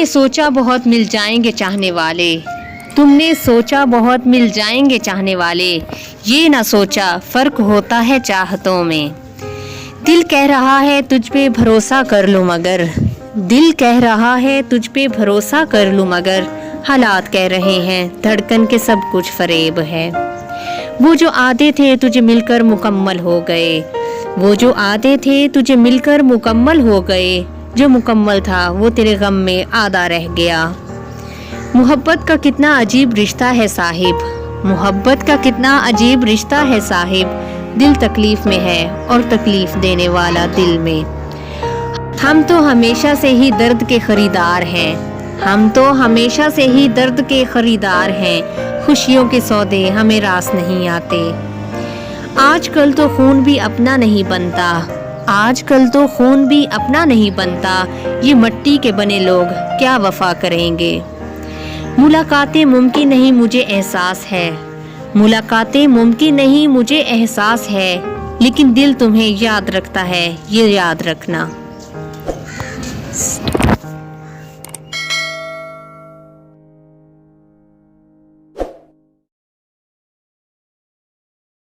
तुमने सोचा बहुत मिल जाएंगे चाहने वाले, तुमने सोचा बहुत मिल जाएंगे चाहने वाले, ये ना सोचा फ़र्क होता है चाहतों में। दिल कह रहा है तुझ पे भरोसा कर लूँ मगर, दिल कह रहा है तुझ पे भरोसा कर लूँ मगर, हालात कह रहे हैं धड़कन के सब कुछ फरेब है। वो जो आते थे तुझे मिलकर मुकम्मल हो गए, वो जो आते थे तुझे मिलकर मुकम्मल हो गए, जो मुकम्मल था वो तेरे गम में आधा रह गया। मोहब्बत का कितना अजीब रिश्ता है साहिब, मोहब्बत का कितना अजीब रिश्ता है साहिब, दिल तकलीफ में है और तकलीफ देने वाला दिल में। हम तो हमेशा से ही दर्द के खरीदार हैं, हम तो हमेशा से ही दर्द के खरीदार हैं, खुशियों के सौदे हमें रास नहीं आते। आजकल तो खून भी अपना नहीं बनता, आजकल तो खून भी अपना नहीं बनता, ये मिट्टी के बने लोग क्या वफा करेंगे। मुलाकातें मुमकिन नहीं मुझे एहसास है, मुलाकातें मुमकिन नहीं मुझे एहसास है, लेकिन दिल तुम्हें याद रखता है ये याद रखना।